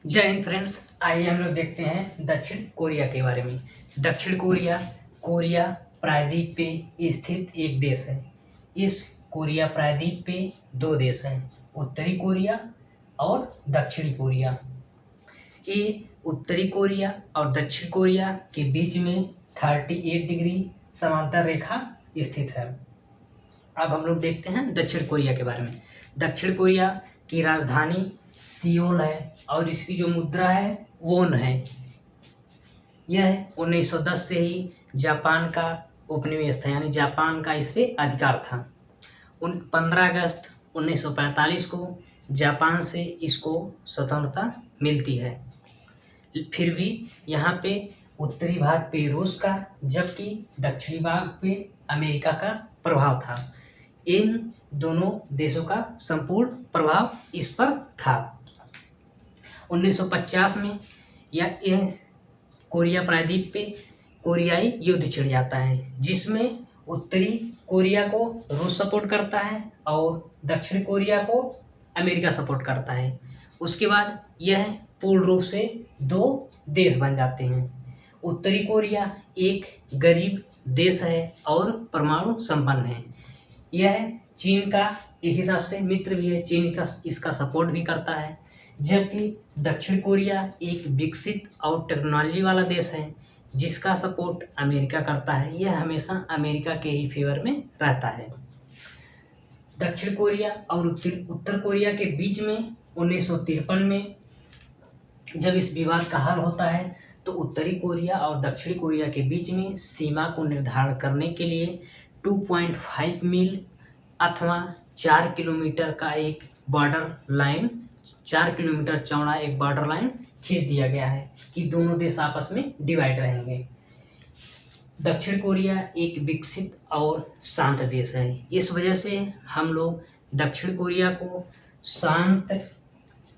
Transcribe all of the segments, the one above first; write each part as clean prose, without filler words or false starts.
जय हिंद फ्रेंड्स। आइए हम लोग देखते हैं दक्षिण कोरिया के बारे में। दक्षिण कोरिया कोरिया प्रायद्वीप पे स्थित एक देश है। इस कोरिया प्रायद्वीप पे दो देश हैं, उत्तरी कोरिया और दक्षिणी कोरिया। ये उत्तरी कोरिया और दक्षिण कोरिया के बीच में 38 डिग्री समांतर रेखा स्थित है। अब हम लोग देखते हैं दक्षिण कोरिया के बारे में। दक्षिण कोरिया की राजधानी सियोल है और इसकी जो मुद्रा है वोन है। यह 1910 से ही जापान का उपनिवेश था, यानी जापान का इस पे अधिकार था। 15 अगस्त 1945 को जापान से इसको स्वतंत्रता मिलती है। फिर भी यहाँ पे उत्तरी भाग पे रूस का जबकि दक्षिणी भाग पे अमेरिका का प्रभाव था। इन दोनों देशों का संपूर्ण प्रभाव इस पर था। 1950 में यह कोरिया प्रायद्वीप पे कोरियाई युद्ध छिड़ जाता है, जिसमें उत्तरी कोरिया को रूस सपोर्ट करता है और दक्षिण कोरिया को अमेरिका सपोर्ट करता है। उसके बाद यह पूर्ण रूप से दो देश बन जाते हैं। उत्तरी कोरिया एक गरीब देश है और परमाणु संपन्न है। यह चीन का एक हिसाब से मित्र भी है, चीन का इसका सपोर्ट भी करता है। जबकि दक्षिण कोरिया एक विकसित और टेक्नोलॉजी वाला देश है, जिसका सपोर्ट अमेरिका करता है। यह हमेशा अमेरिका के ही फेवर में रहता है। दक्षिण कोरिया और उत्तर कोरिया के बीच में 1953 में जब इस विवाद का हल होता है, तो उत्तरी कोरिया और दक्षिणी कोरिया के बीच में सीमा को निर्धारण करने के लिए 2.5 मील अथवा 4 किलोमीटर का एक बॉर्डर लाइन, 4 किलोमीटर चौड़ा एक बॉर्डर लाइन खींच दिया गया है कि दोनों देश आपस में डिवाइड रहेंगे। दक्षिण कोरिया एक विकसित और शांत देश है। इस वजह से हम लोग दक्षिण कोरिया को शांत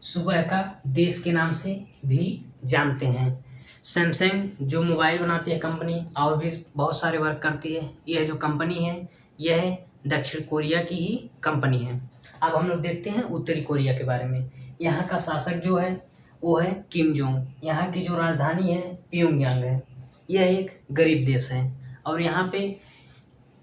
सुबह का देश के नाम से भी जानते हैं। सैमसंग जो मोबाइल बनाती है कंपनी और भी बहुत सारे वर्क करती है, यह जो कंपनी है यह दक्षिण कोरिया की ही कंपनी है। अब हम लोग देखते हैं उत्तरी कोरिया के बारे में। यहाँ का शासक जो है वो है किम जोंग। यहाँ की जो राजधानी है प्योंगयांग है। यह एक गरीब देश है और यहाँ पे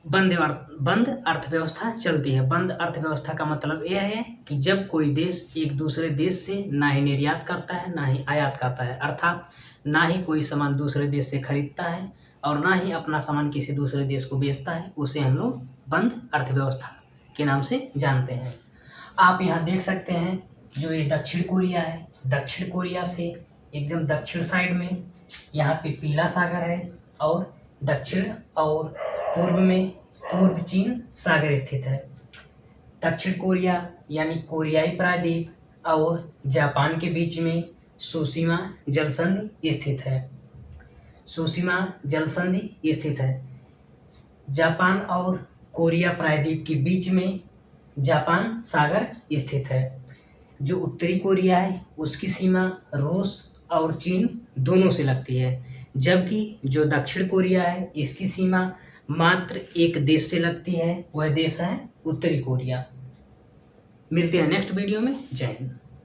बंद अर्थव्यवस्था चलती है। बंद अर्थव्यवस्था का मतलब यह है कि जब कोई देश एक दूसरे देश से ना ही निर्यात करता है ना ही आयात करता है, अर्थात ना ही कोई सामान दूसरे देश से खरीदता है और ना ही अपना सामान किसी दूसरे देश को बेचता है, उसे हम लोग बंद अर्थव्यवस्था के नाम से जानते हैं। आप यहाँ देख सकते हैं जो ये दक्षिण कोरिया है, दक्षिण कोरिया से एकदम दक्षिण साइड में यहाँ पे पीला सागर है और दक्षिण और पूर्व में पूर्व चीन सागर स्थित है। दक्षिण कोरिया यानी कोरियाई प्रायद्वीप और जापान के बीच में सुशिमा जलसंधि स्थित है। सुशिमा जलसंधि स्थित है। जापान और कोरिया प्रायद्वीप के बीच में जापान सागर स्थित है। जो उत्तरी कोरिया है उसकी सीमा रूस और चीन दोनों से लगती है, जबकि जो दक्षिण कोरिया है इसकी सीमा मात्र एक देश से लगती है, वह देश है उत्तरी कोरिया। मिलते हैं नेक्स्ट वीडियो में। जय हिंद।